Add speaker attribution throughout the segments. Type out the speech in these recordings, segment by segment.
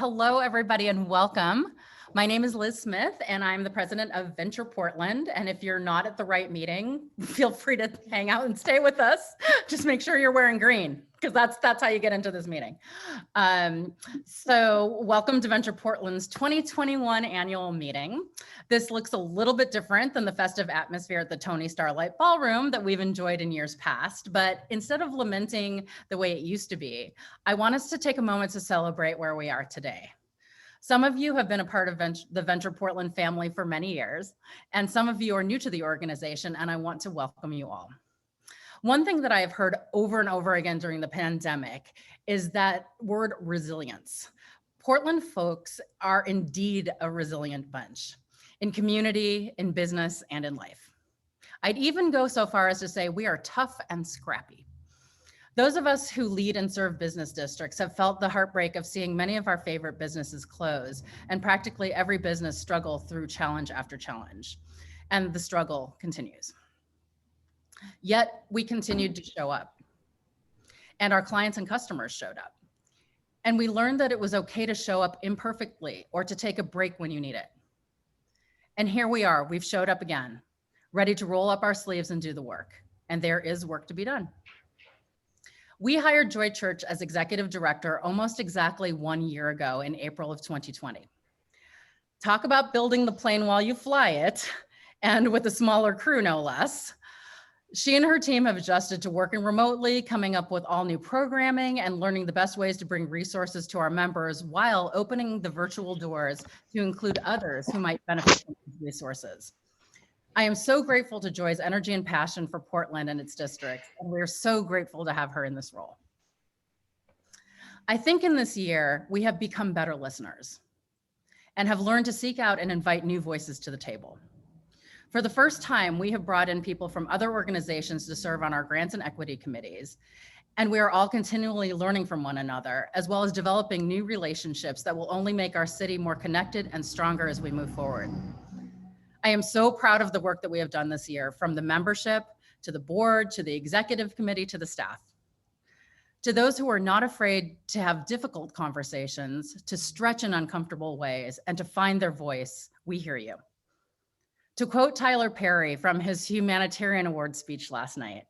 Speaker 1: Hello, everybody, and welcome. My name is Liz Smith, and I'm the president of Venture Portland. And if you're not at the right meeting, feel free to hang out and stay with us. Just make sure you're wearing green, because that's how you get into this meeting. So welcome to Venture Portland's 2021 annual meeting. This looks a little bit different than the festive atmosphere at the Tony Starlight Ballroom that we've enjoyed in years past. But instead of lamenting the way it used to be, I want us to take a moment to celebrate where we are today. Some of you have been a part of the Venture Portland family for many years, and some of you are new to the organization, and I want to welcome you all. One thing that I have heard over and over again during the pandemic is that word resilience. Portland folks are indeed a resilient bunch in community, in business, and in life. I'd even go so far as to say we are tough and scrappy. Those of us who lead and serve business districts have felt the heartbreak of seeing many of our favorite businesses close and practically every business struggle through challenge after challenge. And the struggle continues. Yet we continued to show up, and our clients and customers showed up. And we learned that it was okay to show up imperfectly or to take a break when you need it. And here we are, we've showed up again, ready to roll up our sleeves and do the work. And there is work to be done. We hired Joy Church as executive director almost exactly 1 year ago in April of 2020. Talk about building the plane while you fly it, and with a smaller crew, no less. She and her team have adjusted to working remotely, coming up with all new programming and learning the best ways to bring resources to our members while opening the virtual doors to include others who might benefit from these resources. I am so grateful to Joy's energy and passion for Portland and its districts, and we're so grateful to have her in this role. I think in this year, we have become better listeners and have learned to seek out and invite new voices to the table. For the first time, we have brought in people from other organizations to serve on our grants and equity committees, and we are all continually learning from one another, as well as developing new relationships that will only make our city more connected and stronger as we move forward. I am so proud of the work that we have done this year, from the membership, to the board, to the executive committee, to the staff. To those who are not afraid to have difficult conversations, to stretch in uncomfortable ways, and to find their voice, we hear you. To quote Tyler Perry from his Humanitarian Award speech last night,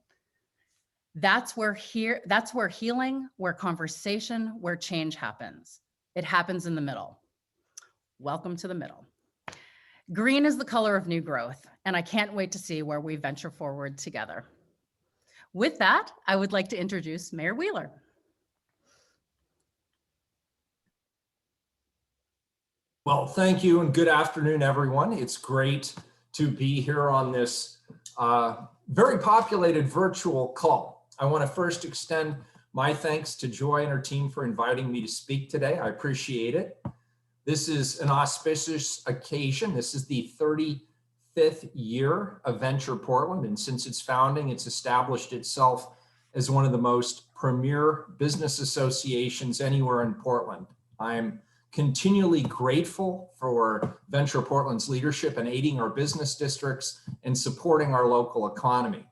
Speaker 1: that's where healing, where conversation, where change happens. It happens in the middle. Welcome to the middle. Green is the color of new growth, and I can't wait to see where we venture forward together. With that, I would like to introduce Mayor Wheeler.
Speaker 2: Well, thank you and good afternoon, everyone. It's great to be here on this very populated virtual call. I want to first extend my thanks to Joy and her team for inviting me to speak today. I appreciate it. This is an auspicious occasion. This is the 35th year of Venture Portland, and since its founding, it's established itself as one of the most premier business associations anywhere in Portland. I'm continually grateful for Venture Portland's leadership in aiding our business districts and supporting our local economy.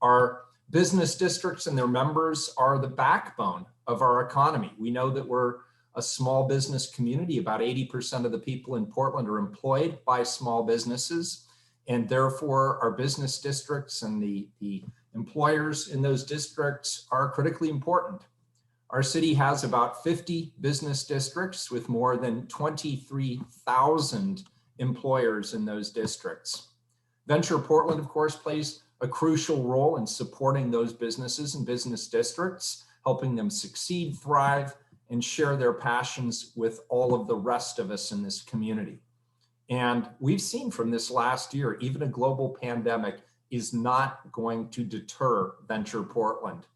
Speaker 2: Our business districts and their members are the backbone of our economy. We know that we're a small business community. About 80% of the people in Portland are employed by small businesses, and therefore our business districts and the employers in those districts are critically important. Our city has about 50 business districts with more than 23,000 employers in those districts. Venture Portland, of course, plays a crucial role in supporting those businesses and business districts, helping them succeed, thrive, and share their passions with all of the rest of us in this community. And we've seen from this last year, even a global pandemic is not going to deter Venture Portland.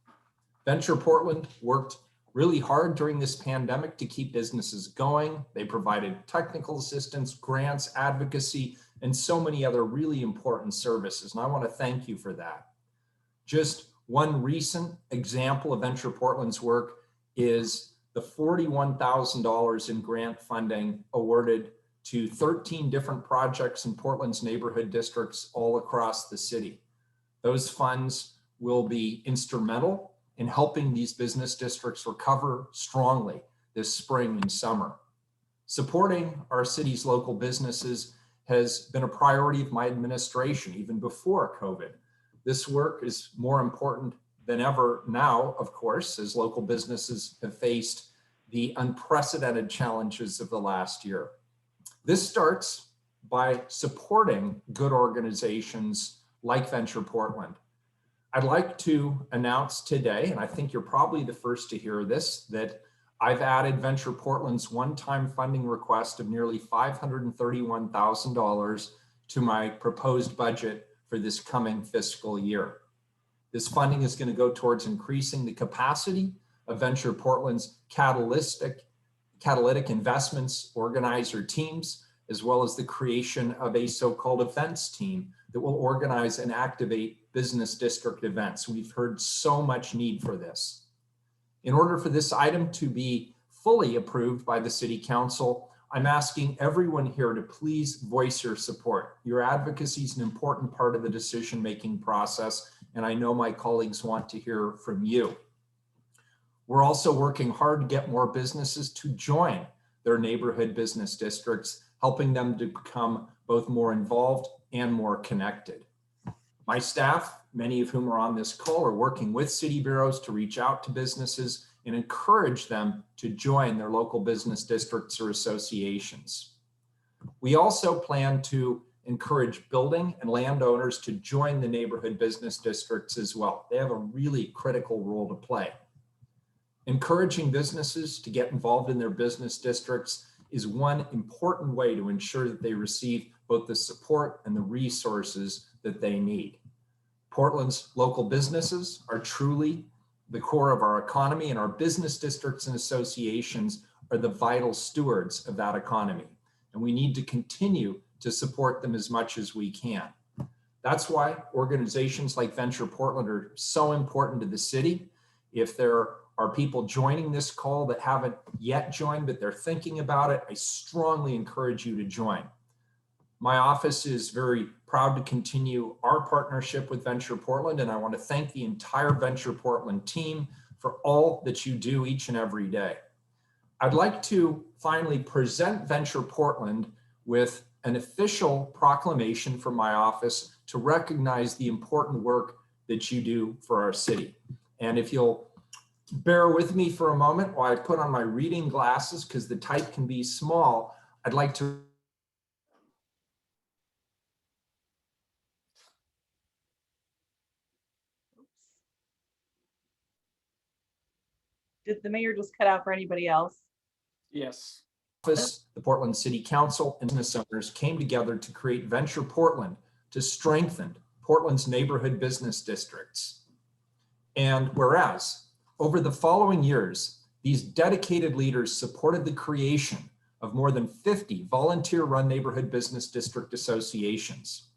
Speaker 2: Venture Portland worked really hard during this pandemic to keep businesses going. They provided technical assistance, grants, advocacy, and so many other really important services. And I want to thank you for that. Just one recent example of Venture Portland's work is the $41,000 in grant funding awarded to 13 different projects in Portland's neighborhood districts all across the city. Those funds will be instrumental in helping these business districts recover strongly this spring and summer. Supporting our city's local businesses has been a priority of my administration, even before COVID. This work is more important than ever now, of course, as local businesses have faced the unprecedented challenges of the last year. This starts by supporting good organizations like Venture Portland. I'd like to announce today, and I think you're probably the first to hear this, that I've added Venture Portland's one-time funding request of nearly $531,000 to my proposed budget for this coming fiscal year. This funding is going to go towards increasing the capacity of Venture Portland's catalytic investments organizer teams, as well as the creation of a so-called events team that will organize and activate business district events. We've heard so much need for this. In order for this item to be fully approved by the City Council, I'm asking everyone here to please voice your support. Your advocacy is an important part of the decision-making process, and I know my colleagues want to hear from you. We're also working hard to get more businesses to join their neighborhood business districts, helping them to become both more involved and more connected. My staff, many of whom are on this call, are working with city bureaus to reach out to businesses and encourage them to join their local business districts or associations. We also plan to encourage building and landowners to join the neighborhood business districts as well. They have a really critical role to play. Encouraging businesses to get involved in their business districts is one important way to ensure that they receive both the support and the resources that they need. Portland's local businesses are truly the core of our economy, and our business districts and associations are the vital stewards of that economy. And we need to continue to support them as much as we can. That's why organizations like Venture Portland are so important to the city. If there are people joining this call that haven't yet joined, but they're thinking about it, I strongly encourage you to join. My office is very proud to continue our partnership with Venture Portland, and I want to thank the entire Venture Portland team for all that you do each and every day. I'd like to finally present Venture Portland with an official proclamation from my office to recognize the important work that you do for our city. And if you'll bear with me for a moment while I put on my reading glasses, because the type can be small, I'd like to
Speaker 3: Did the mayor just cut out for anybody else?
Speaker 4: Yes.
Speaker 2: The Portland City Council and business owners came together to create Venture Portland to strengthen Portland's neighborhood business districts. And whereas over the following years, these dedicated leaders supported the creation of more than 50 volunteer-run neighborhood business district associations.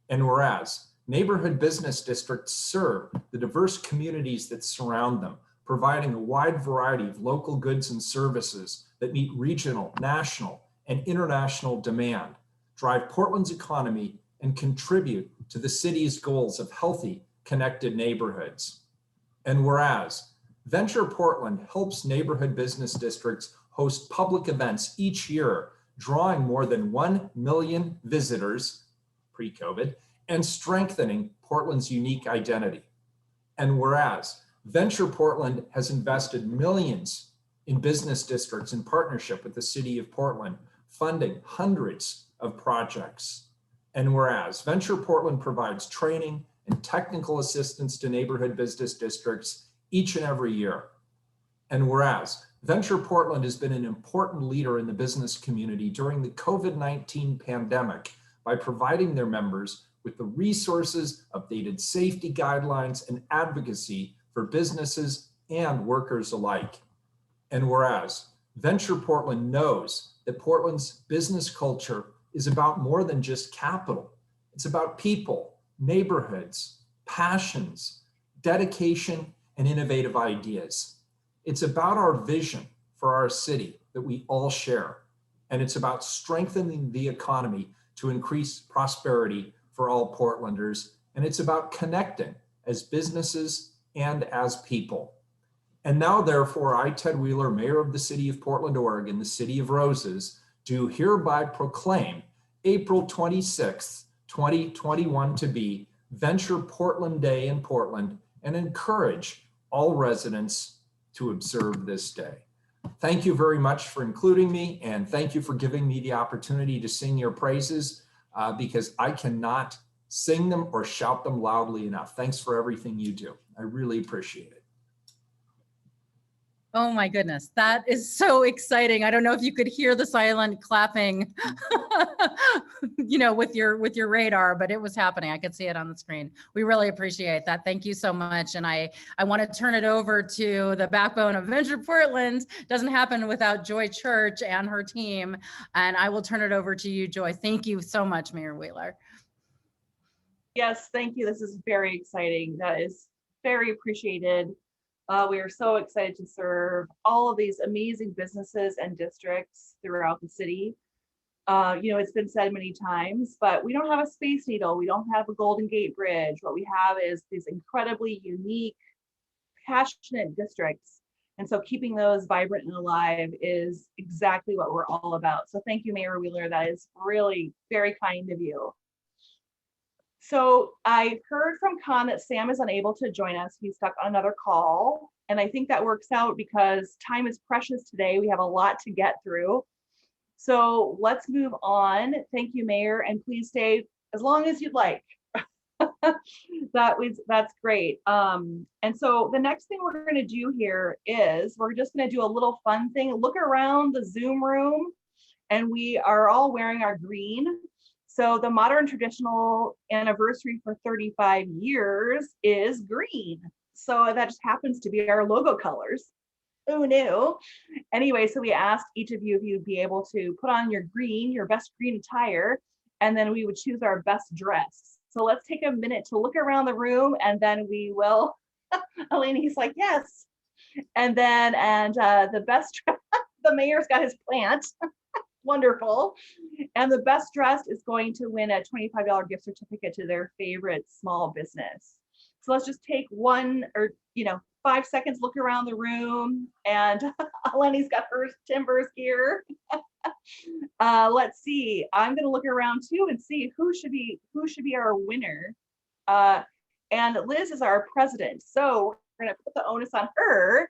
Speaker 2: And whereas neighborhood business districts serve the diverse communities that surround them, providing a wide variety of local goods and services that meet regional, national, and international demand, drive Portland's economy, and contribute to the city's goals of healthy, connected neighborhoods. And whereas Venture Portland helps neighborhood business districts host public events each year, drawing more than 1 million visitors pre-COVID and strengthening Portland's unique identity. And whereas Venture Portland has invested millions in business districts in partnership with the City of Portland, funding hundreds of projects. And whereas Venture Portland provides training and technical assistance to neighborhood business districts each and every year. And whereas Venture Portland has been an important leader in the business community during the COVID-19 pandemic by providing their members with the resources, updated safety guidelines, and advocacy for businesses and workers alike. And whereas Venture Portland knows that Portland's business culture is about more than just capital. It's about people, neighborhoods, passions, dedication, and innovative ideas. It's about our vision for our city that we all share. And it's about strengthening the economy to increase prosperity for all Portlanders. And it's about connecting as businesses and as people. And now, therefore, I, Ted Wheeler, Mayor of the City of Portland, Oregon, the City of Roses, do hereby proclaim April 26th, 2021 to be Venture Portland Day in Portland and encourage all residents to observe this day. Thank you very much for including me, and thank you for giving me the opportunity to sing your praises because I cannot sing them or shout them loudly enough. Thanks for everything you do. I really appreciate it.
Speaker 1: Oh my goodness, that is so exciting. I don't know if you could hear the silent clapping, with your radar, but it was happening. I could see it on the screen. We really appreciate that. Thank you so much. And I want to turn it over to the backbone of Venture Portland. Doesn't happen without Joy Church and her team. And I will turn it over to you, Joy. Thank you so much, Mayor Wheeler.
Speaker 3: Yes, thank you. This is very exciting. That is very appreciated. We are so excited to serve all of these amazing businesses and districts throughout the city. It's been said many times, but we don't have a Space Needle. We don't have a Golden Gate Bridge. What we have is these incredibly unique, passionate districts. And so keeping those vibrant and alive is exactly what we're all about. So thank you, Mayor Wheeler. That is really very kind of you. So I heard from Con that Sam is unable to join us. He's stuck on another call. And I think that works out because time is precious today. We have a lot to get through. So let's move on. Thank you, Mayor. And please stay as long as you'd like. That's great. And so the next thing we're going to do here is we're just going to do a little fun thing. Look around the Zoom room, and we are all wearing our green. So the modern traditional anniversary for 35 years is green. So that just happens to be our logo colors. Who knew? Anyway, so we asked each of you if you'd be able to put on your best green attire, and then we would choose our best dress. So let's take a minute to look around the room, and then we will, Eleni's like, yes. And then, the best, the mayor's got his plant. Wonderful. And the best dressed is going to win a $25 gift certificate to their favorite small business. So let's just take 5 seconds, look around the room, and Eleni's got her timbers here. Let's see. I'm going to look around too and see who should be our winner. And Liz is our president, so we're going to put the onus on her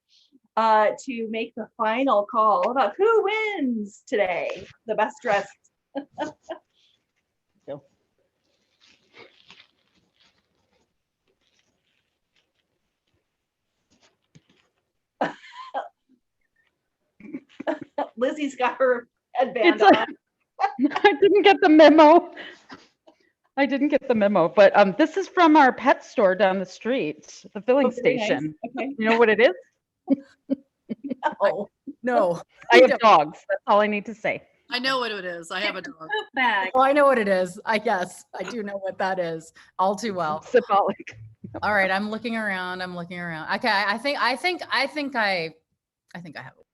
Speaker 3: to make the final call about who wins today, the best dressed. Lizzie's got her headband on.
Speaker 4: I didn't get the memo. But this is from our pet store down the street, the filling station.
Speaker 3: Nice. Okay.
Speaker 4: You know what it is?
Speaker 1: No.
Speaker 4: I have dogs. That's all I need to say.
Speaker 5: I know what it is. I have a dog.
Speaker 3: Bag.
Speaker 1: Oh, I know what it is. I guess I do know what that is all too well.
Speaker 4: Symbolic.
Speaker 1: All right, I'm looking around. Okay, I think I have it.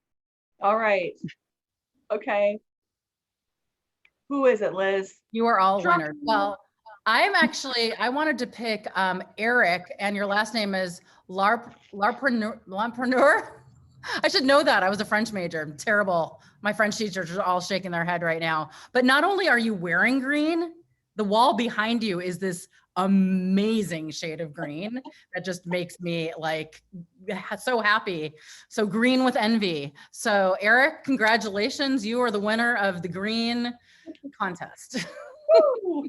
Speaker 3: All right. Okay. Who is it, Liz?
Speaker 1: You are all
Speaker 3: Sure.
Speaker 1: winners. Well, I wanted to pick Eric, and your last name is Larpreneur. I should know that. I was a French major. I'm terrible. My French teachers are all shaking their head right now. But not only are you wearing green, the wall behind you is this amazing shade of green that just makes me like so happy. So green with envy. So Eric, congratulations. You are the winner of the green contest.
Speaker 3: Woo!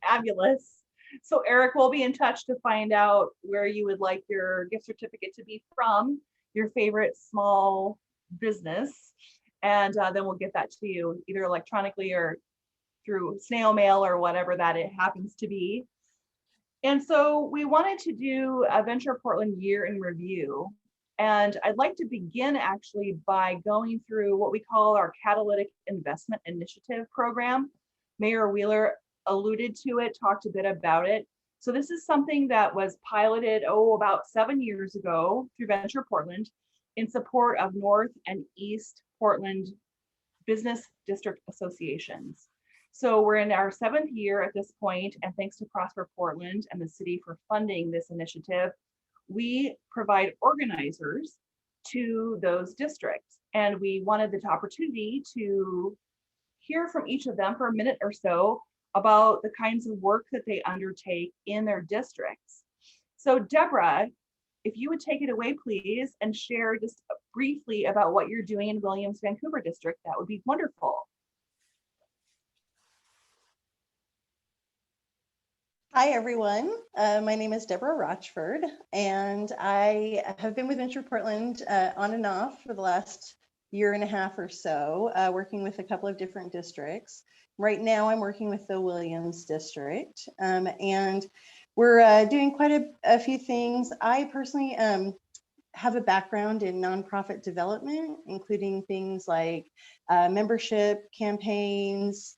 Speaker 3: Fabulous. So Eric, we'll be in touch to find out where you would like your gift certificate to be from, your favorite small business. And then we'll get that to you either electronically or through snail mail or whatever that it happens to be. And so we wanted to do a Venture Portland year in review. And I'd like to begin actually by going through what we call our Catalytic Investment Initiative program. Mayor Wheeler alluded to it, talked a bit about it. So this is something that was piloted, about 7 years ago through Venture Portland in support of North and East Portland Business District Associations. So we're in our 7th year at this point, and thanks to Prosper Portland and the city for funding this initiative, we provide organizers to those districts. And we wanted the opportunity to hear from each of them for a minute or so about the kinds of work that they undertake in their districts. So Deborah, if you would take it away, please, and share just briefly about what you're doing in Williams Vancouver district, that would be wonderful.
Speaker 6: Hi, everyone. My name is Deborah Rochford, and I have been with Venture Portland on and off for the last year and a half or so, working with a couple of different districts. Right now, I'm working with the Williams district, and we're doing quite a few things. I personally have a background in nonprofit development, including things like membership campaigns,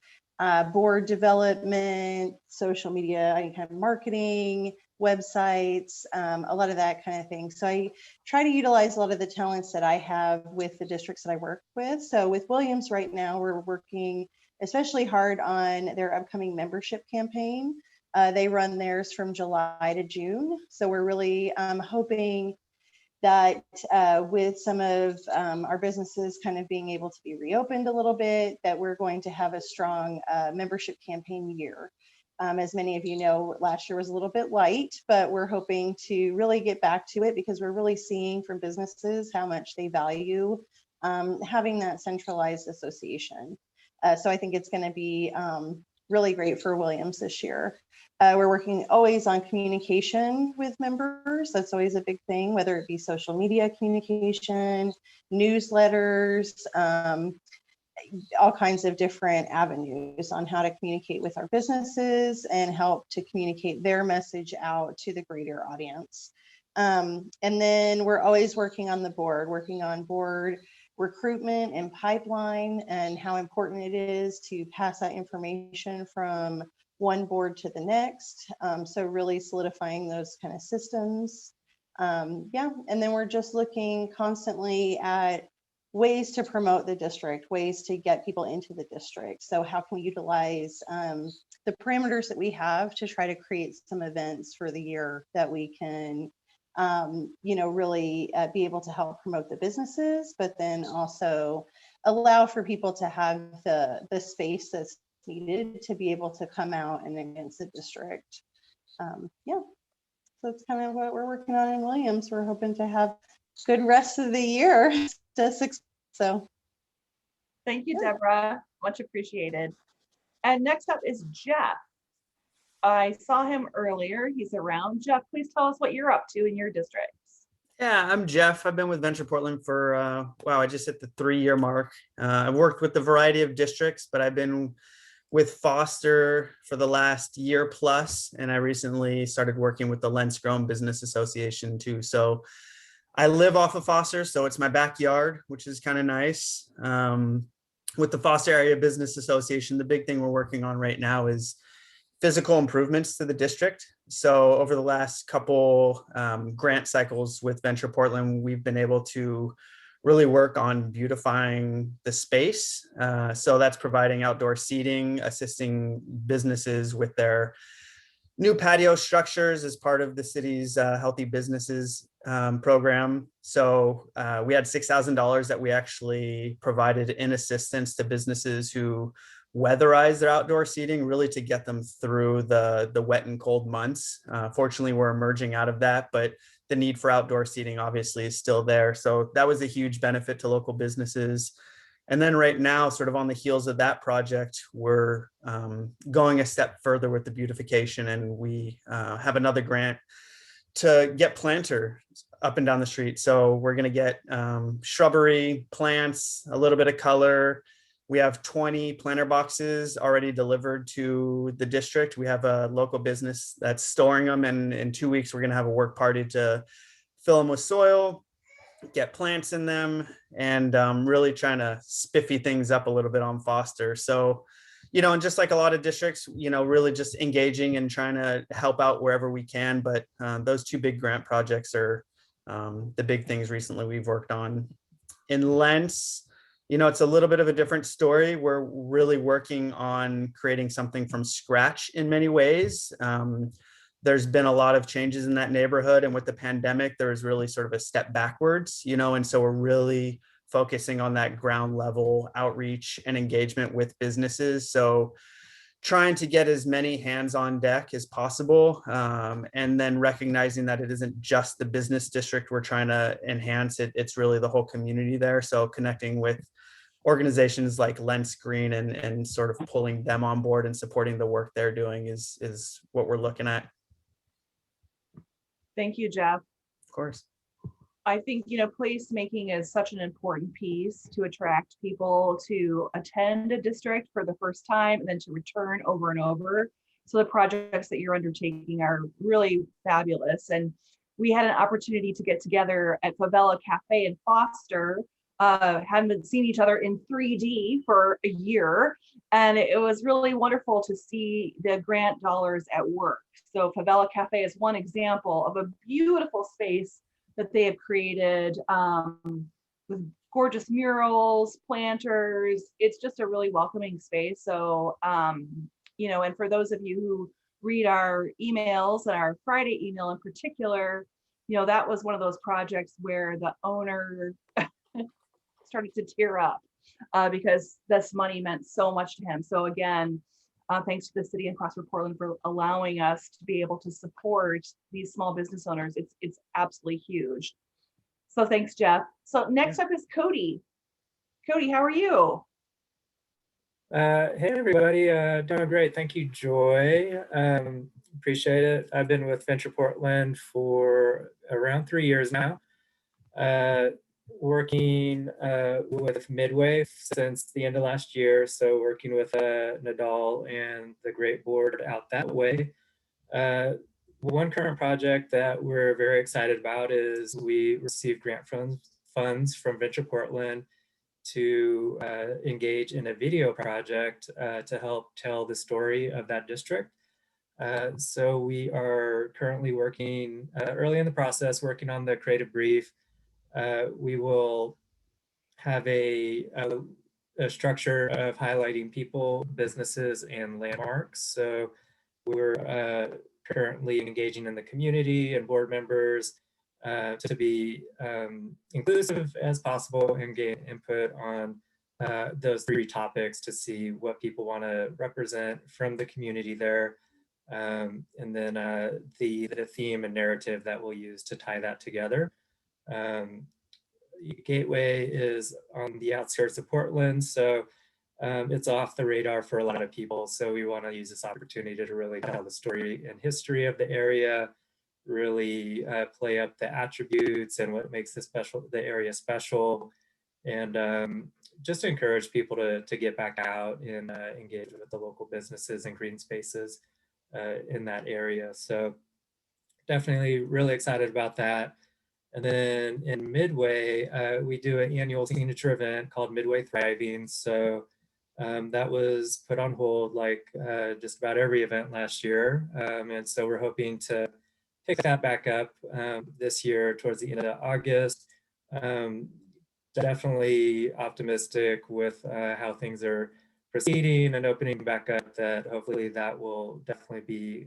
Speaker 6: board development, social media, any kind of marketing, websites, a lot of that kind of thing. So I try to utilize a lot of the talents that I have with the districts that I work with. So with Williams right now, we're working especially hard on their upcoming membership campaign. They run theirs from July to June. So we're really hoping that with some of our businesses kind of being able to be reopened a little bit, that we're going to have a strong membership campaign year. As many of you know, last year was a little bit light, but we're hoping to really get back to it because we're really seeing from businesses how much they value having that centralized association. So I think it's going to be really great for Williams this year. We're working always on communication with members. That's always a big thing, whether it be social media communication, newsletters, all kinds of different avenues on how to communicate with our businesses and help to communicate their message out to the greater audience. And then we're always working on board recruitment and pipeline, and how important it is to pass that information from one board to the next. So really solidifying those kind of systems. Yeah, and then we're just looking constantly at ways to promote the district, ways to get people into the district. So how can we utilize the parameters that we have to try to create some events for the year that we can really be able to help promote the businesses, but then also allow for people to have the space that's needed to be able to come out and against the district. Yeah, so that's kind of what we're working on in Williams. We're hoping to have good rest of the year. So
Speaker 3: Thank you, Deborah. Much appreciated. And next up is Jeff. I saw him earlier. He's around. Jeff, please tell us what you're up to in your districts.
Speaker 7: Yeah, I'm Jeff. I've been with Venture Portland for, wow, I just hit the 3-year mark. I've worked with a variety of districts, but I've been with Foster for the last year plus, and I recently started working with the Lensgrove Business Association too. So I live off of Foster, so it's my backyard, which is kind of nice. With the Foster Area Business Association, the big thing we're working on right now is physical improvements to the district. So over the last couple grant cycles with Venture Portland, we've been able to really work on beautifying the space. So that's providing outdoor seating, assisting businesses with their new patio structures as part of the city's Healthy Businesses program. So we had $6,000 that we actually provided in assistance to businesses who weatherize their outdoor seating, really to get them through the wet and cold months. Fortunately, we're emerging out of that, but the need for outdoor seating obviously is still there. So that was a huge benefit to local businesses. And then right now, sort of on the heels of that project, we're going a step further with the beautification, and we have another grant to get planters up and down the street. So we're going to get shrubbery, plants, a little bit of color. We have 20 planter boxes already delivered to the district. We have a local business that's storing them, and in 2 weeks, we're going to have a work party to fill them with soil, get plants in them, and really trying to spiffy things up a little bit on Foster. So, and just like a lot of districts, really just engaging and trying to help out wherever we can. But those 2 big grant projects are the big things recently we've worked on. In Lents, it's a little bit of a different story. We're really working on creating something from scratch in many ways. there's been a lot of changes in that neighborhood, and with the pandemic, there was really sort of a step backwards, and so we're really focusing on that ground level outreach and engagement with businesses. So trying to get as many hands on deck as possible, and then recognizing that it isn't just the business district we're trying to enhance, it's really the whole community there. So connecting with organizations like Lents Green and sort of pulling them on board and supporting the work they're doing is what we're looking at.
Speaker 3: Thank you, Jeff.
Speaker 7: Of course.
Speaker 3: I think, placemaking is such an important piece to attract people to attend a district for the first time and then to return over and over. So the projects that you're undertaking are really fabulous. And we had an opportunity to get together at Favela Cafe in Foster. Hadn't seen each other in 3D for a year. And it was really wonderful to see the grant dollars at work. So Favela Cafe is one example of a beautiful space that they have created with gorgeous murals, planters. It's just a really welcoming space. So, and for those of you who read our emails and our Friday email in particular, that was one of those projects where the owner started to tear up because this money meant so much to him. So again, thanks to the city and Prosper Portland for allowing us to be able to support these small business owners. It's absolutely huge. So thanks, Jeff. So next up is Cody. Cody, how are you?
Speaker 8: Hey everybody, doing great. Thank you, Joy. Appreciate it. I've been with Venture Portland for around 3 years now. Working with Midway since the end of last year. So working with Nadal and the Great Board out that way. One current project that we're very excited about is we received grant funds from Venture Portland to engage in a video project to help tell the story of that district. So we are currently working early in the process, working on the creative brief. We will have a structure of highlighting people, businesses, and landmarks. So we're currently engaging in the community and board members to be inclusive as possible and get input on those 3 topics to see what people want to represent from the community there. And then the theme and narrative that we'll use to tie that together. Gateway is on the outskirts of Portland, so it's off the radar for a lot of people. So we want to use this opportunity to really tell the story and history of the area, really play up the attributes and what makes the area special, and just encourage people to get back out and engage with the local businesses and green spaces in that area. So definitely really excited about that. And then in Midway, we do an annual signature event called Midway Thriving. So that was put on hold like just about every event last year. And so we're hoping to pick that back up this year towards the end of August. Definitely optimistic with how things are proceeding and opening back up, that hopefully that will definitely be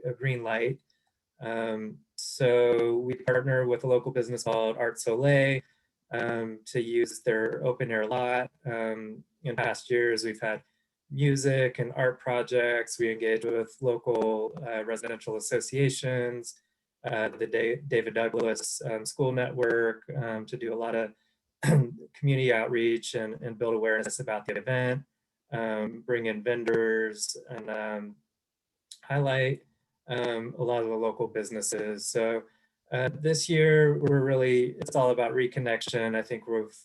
Speaker 8: a green light. So we partner with a local business called Art Soleil to use their open air lot. In past years, we've had music and art projects. We engage with local residential associations, the David Douglas School Network to do a lot of community outreach and build awareness about the event, bring in vendors and highlight a lot of the local businesses. So this year, it's all about reconnection. I think we've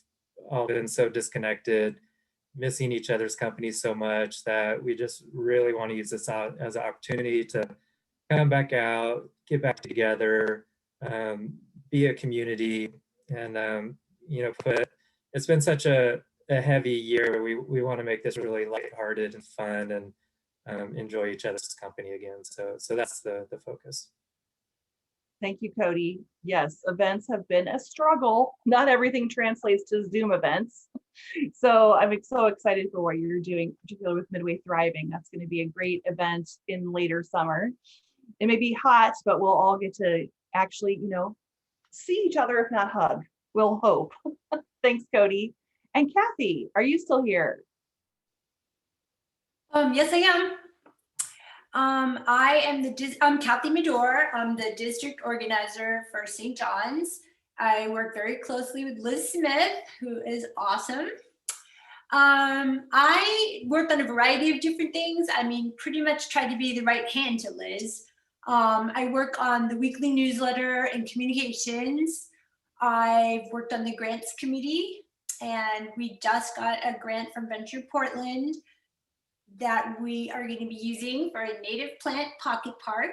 Speaker 8: all been so disconnected, missing each other's company so much, that we just really want to use this out as an opportunity to come back out, get back together, be a community, and it's been such a heavy year. We want to make this really lighthearted and fun and enjoy each other's company again. So that's the focus.
Speaker 3: Thank you, Cody. Yes, events have been a struggle. Not everything translates to Zoom events. So I'm so excited for what you're doing, particularly with Midway Thriving. That's going to be a great event in later summer. It may be hot, but we'll all get to actually, see each other, if not hug. We'll hope. Thanks, Cody. And Kathy, are you still here?
Speaker 9: Yes, I am. I'm Kathy Medor. I'm the district organizer for St. John's. I work very closely with Liz Smith, who is awesome. I work on a variety of different things. I mean, pretty much try to be the right hand to Liz. I work on the weekly newsletter and communications. I've worked on the grants committee, and we just got a grant from Venture Portland that we are going to be using for a native plant pocket park.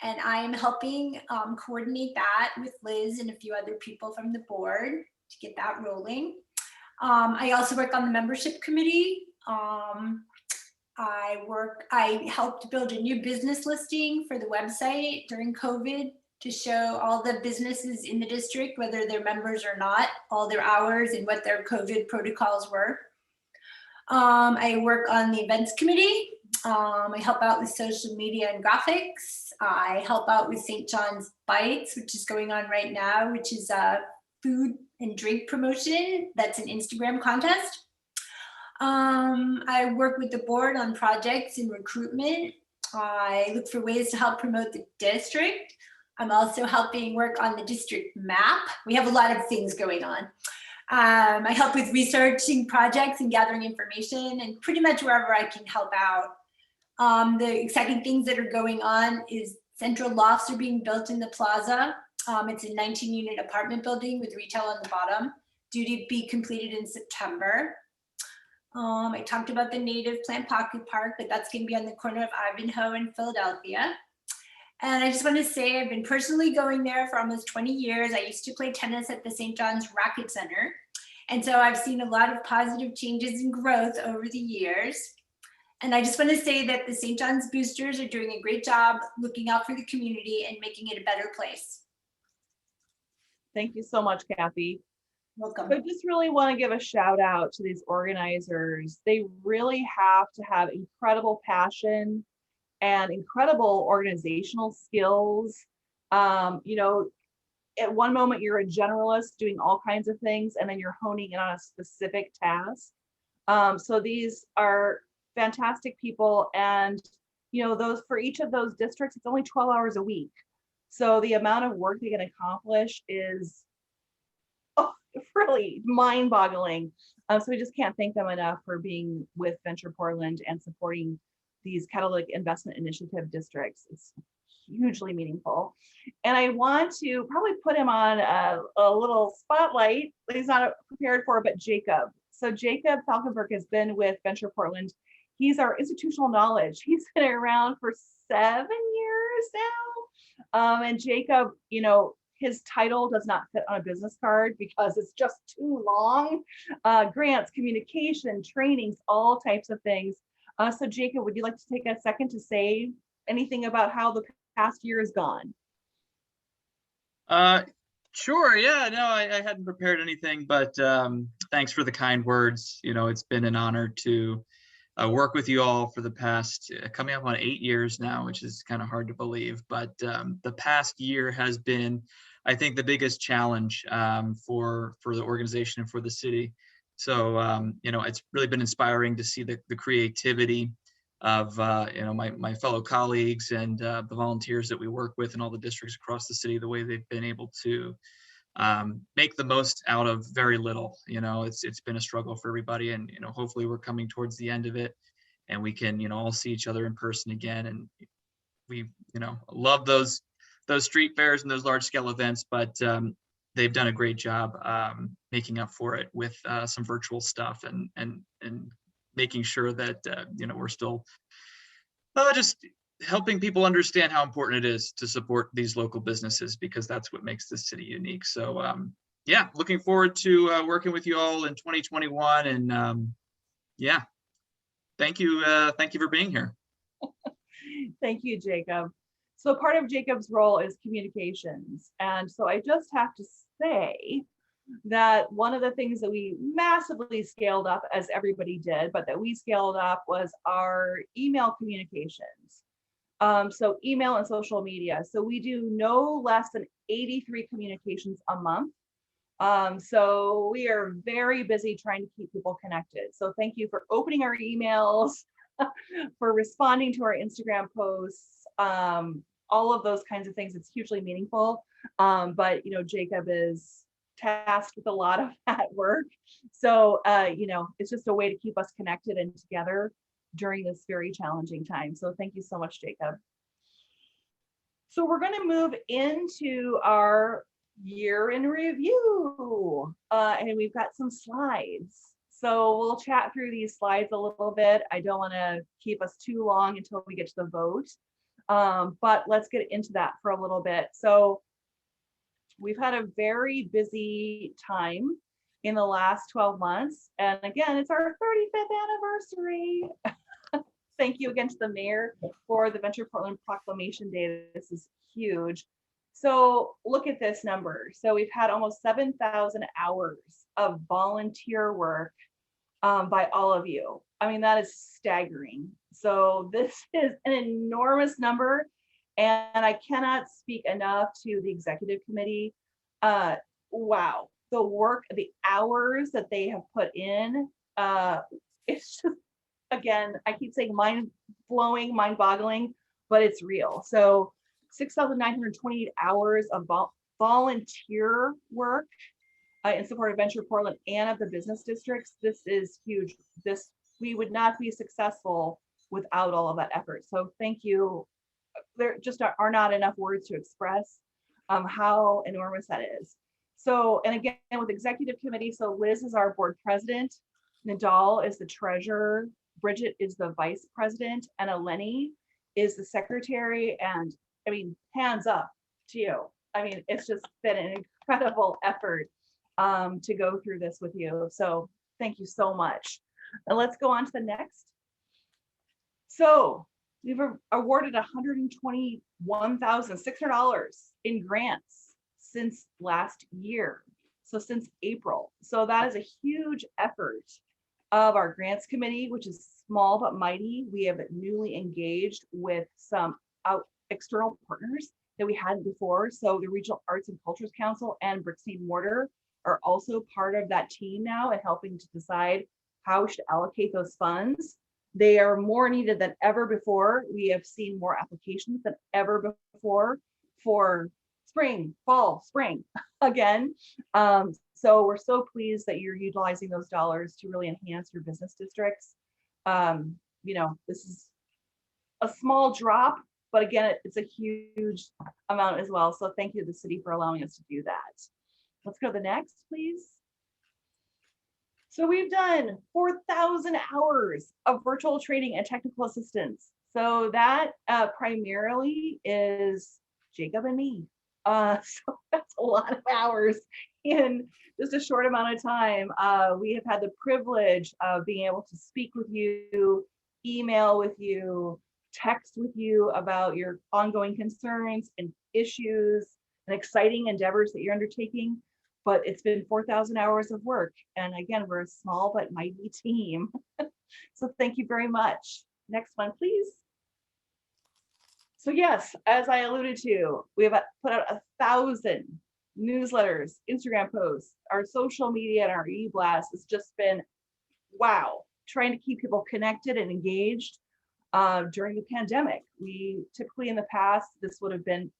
Speaker 9: And I am helping coordinate that with Liz and a few other people from the board to get that rolling. I also work on the membership committee. I helped build a new business listing for the website during COVID to show all the businesses in the district, whether they're members or not, all their hours and what their COVID protocols were. I work on the events committee. I help out with social media and graphics. I help out with St. John's Bites, which is going on right now, which is a food and drink promotion. That's an Instagram contest. I work with the board on projects and recruitment. I look for ways to help promote the district. I'm also helping work on the district map. We have a lot of things going on. I help with researching projects and gathering information, and pretty much wherever I can help out. The exciting things that are going on is central lofts are being built in the plaza. It's a 19-unit apartment building with retail on the bottom, due to be completed in September. I talked about the native plant pocket park, but that's going to be on the corner of Ivanhoe and Philadelphia. And I just want to say I've been personally going there for almost 20 years. I used to play tennis at the St. John's Racket Center. And so I've seen a lot of positive changes and growth over the years. And I just want to say that the St. John's Boosters are doing a great job looking out for the community and making it a better place.
Speaker 3: Thank you so much, Kathy.
Speaker 9: Welcome.
Speaker 3: I just really want to give a shout out to these organizers. They really have to have incredible passion and incredible organizational skills. At one moment you're a generalist doing all kinds of things, and then you're honing in on a specific task. So these are fantastic people, and those for each of those districts, it's only 12 hours a week. So the amount of work they can accomplish is really mind-boggling. So we just can't thank them enough for being with Venture Portland and supporting these catalytic investment initiative districts. It's hugely meaningful. And I want to probably put him on a little spotlight that he's not prepared for, but Jacob. So Jacob Falkenberg has been with Venture Portland. He's our institutional knowledge. He's been around for 7 years now. And Jacob, his title does not fit on a business card because it's just too long. Grants, communication, trainings, all types of things. So Jacob, would you like to take a second to say anything about how the past year has gone?
Speaker 10: Sure. Yeah, no, I hadn't prepared anything, but thanks for the kind words. It's been an honor to work with you all for the past, coming up on 8 years now, which is kind of hard to believe. But the past year has been, I think, the biggest challenge for the organization and for the city. So, it's really been inspiring to see the creativity of, my fellow colleagues and the volunteers that we work with in all the districts across the city, the way they've been able to make the most out of very little. It's been a struggle for everybody, and, hopefully we're coming towards the end of it, and we can, all see each other in person again. And we, love those street fairs and those large scale events, but they've done a great job making up for it with some virtual stuff and making sure that we're still just helping people understand how important it is to support these local businesses, because that's what makes this city unique. So yeah, looking forward to working with you all in 2021, and yeah, thank you for being here.
Speaker 3: Thank you, Jacob. So part of Jacob's role is communications. And so I just have to say that one of the things that we massively scaled up, as everybody did, but that we scaled up, was our email communications. So email and social media. So we do no less than 83 communications a month. So we are very busy trying to keep people connected. So thank you for opening our emails, for responding to our Instagram posts, all of those kinds of things. It's hugely meaningful. But Jacob is tasked with a lot of that work. So it's just a way to keep us connected and together during this very challenging time. So thank you so much, Jacob. So we're going to move into our year in review, and we've got some slides. So we'll chat through these slides a little bit. I don't want to keep us too long until we get to the vote, but let's get into that for a little bit. So we've had a very busy time in the last 12 months. And again, it's our 35th anniversary. Thank you again to the mayor for the Venture Portland Proclamation Day. This is huge. So look at this number. So we've had almost 7,000 hours of volunteer work by all of you. I mean, that is staggering. So this is an enormous number. And I cannot speak enough to the executive committee. Wow, the work, the hours that they have put in, it's just, again, I keep saying mind-blowing, mind-boggling, but it's real. So 6,928 hours of volunteer work in support of Venture Portland and of the business districts. This is huge. We would not be successful without all of that effort. So thank you. There just are not enough words to express how enormous that is. So, and again, with executive committee, so Liz is our board president, Nadal is the treasurer, Bridget is the vice president, and Eleni is the secretary. And I mean, hands up to you. I mean, it's just been an incredible effort to go through this with you. So thank you so much. And let's go on to the next. So we've awarded $121,600 in grants since last year. So since April. So that is a huge effort of our grants committee, which is small but mighty. We have newly engaged with some external partners that we hadn't before. So the Regional Arts and Cultures Council and Brixton Mortar are also part of that team now and helping to decide how we should allocate those funds. They are more needed than ever before. We have seen more applications than ever before for spring, fall, spring again. So we're so pleased that you're utilizing those dollars to really enhance your business districts. This is a small drop, but again, it's a huge amount as well. So thank you to the city for allowing us to do that. Let's go to the next, please. So we've done 4,000 hours of virtual training and technical assistance. So that primarily is Jacob and me. So that's a lot of hours in just a short amount of time. We have had the privilege of being able to speak with you, email with you, text with you about your ongoing concerns and issues and exciting endeavors that you're undertaking. But it's been 4,000 hours of work. And again, we're a small but mighty team. So thank you very much. Next one, please. So yes, as I alluded to, we have put out 1,000 newsletters, Instagram posts, our social media and our e-blast has just been, wow, trying to keep people connected and engaged during the pandemic. We typically in the past, this would have been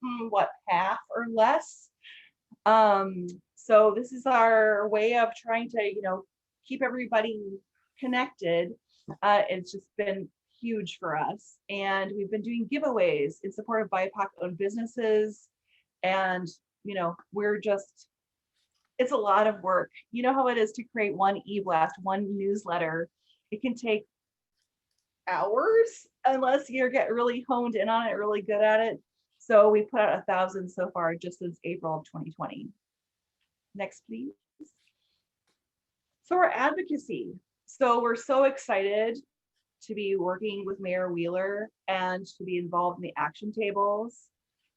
Speaker 3: half or less. So this is our way of trying to, keep everybody connected. It's just been huge for us. And we've been doing giveaways in support of BIPOC-owned businesses. And, it's a lot of work. You know how it is to create one e-blast, one newsletter. It can take hours unless you get really honed in on it, really good at it. So we put out 1,000 so far just since April of 2020. Next, please. So our advocacy. So we're so excited to be working with Mayor Wheeler and to be involved in the action tables.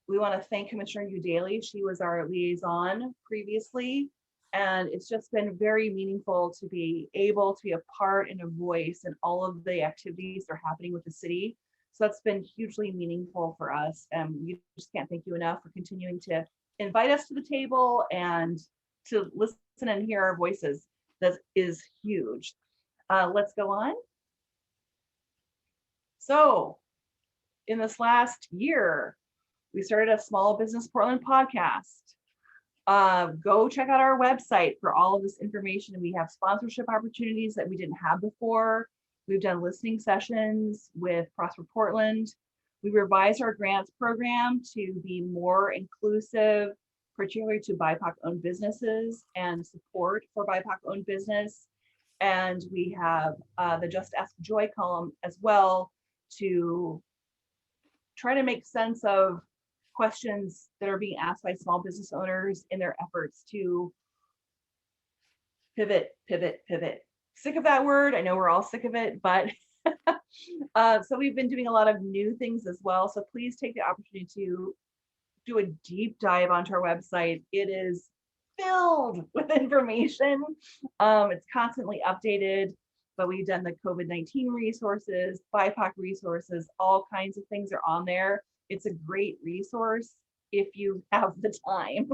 Speaker 3: We want to thank Commissioner Udaley. She was our liaison previously, and it's just been very meaningful to be able to be a part and a voice in all of the activities that are happening with the city. So that's been hugely meaningful for us. And we just can't thank you enough for continuing to invite us to the table and to listen and hear our voices. That is huge. Let's go on. So in this last year, we started a Small Business Portland podcast. Go check out our website for all of this information. We have sponsorship opportunities that we didn't have before. We've done listening sessions with Prosper Portland. We revised our grants program to be more inclusive, particularly to BIPOC-owned businesses and support for BIPOC-owned business. And we have the Just Ask Joy column as well to try to make sense of questions that are being asked by small business owners in their efforts to pivot. Sick of that word. I know we're all sick of it, but so we've been doing a lot of new things as well. So please take the opportunity to do a deep dive onto our website. It is filled with information. It's constantly updated, but we've done the COVID-19 resources, BIPOC resources, all kinds of things are on there. It's a great resource if you have the time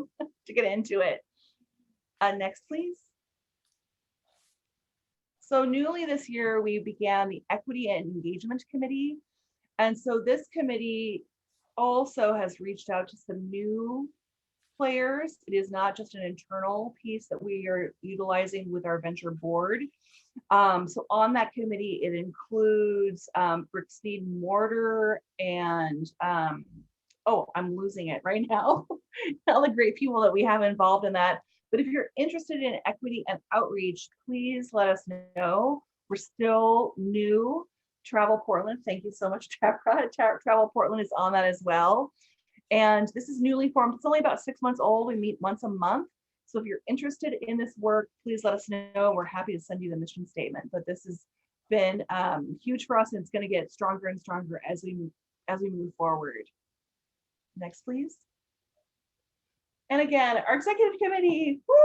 Speaker 3: to get into it. Next, please. So newly this year, we began the Equity and Engagement Committee. And so this committee also has reached out to some new players. It is not just an internal piece that we are utilizing with our venture board. So on that committee, it includes Brooks Speed Mortar and, oh, I'm losing it right now. All the great people that we have involved in that. But if you're interested in equity and outreach, please let us know. We're still new. Travel Portland, thank you so much, Deborah. Travel Portland is on that as well. And this is newly formed. It's only about 6 months old. We meet once a month. So if you're interested in this work, please let us know. We're happy to send you the mission statement. But this has been huge for us, and it's going to get stronger and stronger as we move forward. Next, please. And again, our executive committee, woo,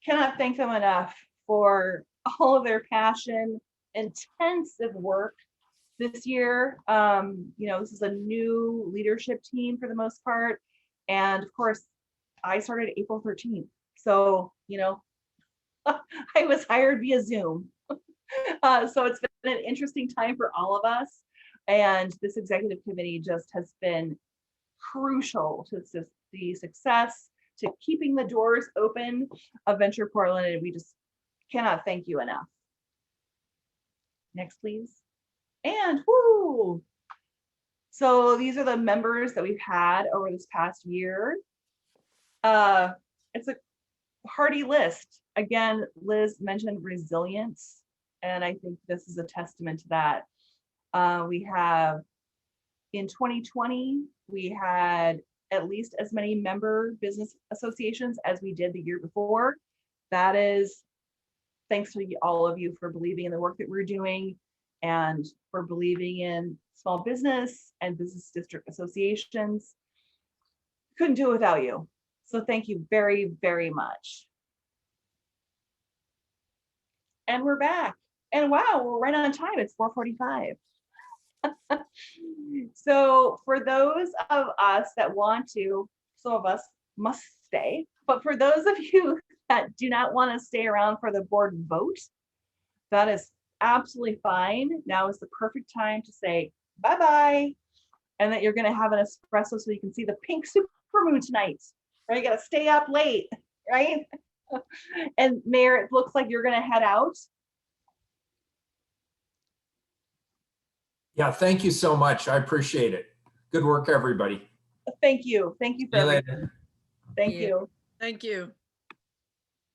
Speaker 3: cannot thank them enough for all of their passion, intensive work this year. You know, this is a new leadership team for the most part. And of course, I started April 13th. So, you know, I was hired via Zoom. So it's been an interesting time for all of us. And this executive committee just has been crucial to the success, to keeping the doors open of Venture Portland. And we just cannot thank you enough. Next, please. And whoo! So these are the members that we've had over this past year. It's a hearty list. Again, Liz mentioned resilience, and I think this is a testament to that. We have, in 2020, we had at least as many member business associations as we did the year before. That is thanks to all of you for believing in the work that we're doing and for believing in small business and business district associations. Couldn't do it without you. So thank you very, very much. And we're back. And wow, we're right on time. It's 4:45. So for those of us that want to, some of us must stay, but for those of you that do not want to stay around for the board vote, that is absolutely fine. Now is the perfect time to say bye-bye, and that you're going to have an espresso so you can see the pink supermoon tonight, right? You got to stay up late, right? And Mayor, it looks like you're going to head out.
Speaker 2: Yeah, thank you so much. I appreciate it. Good work, everybody.
Speaker 3: Thank you. Thank you for
Speaker 2: See you
Speaker 3: everything.
Speaker 2: later.
Speaker 3: Thank you.
Speaker 5: Thank you.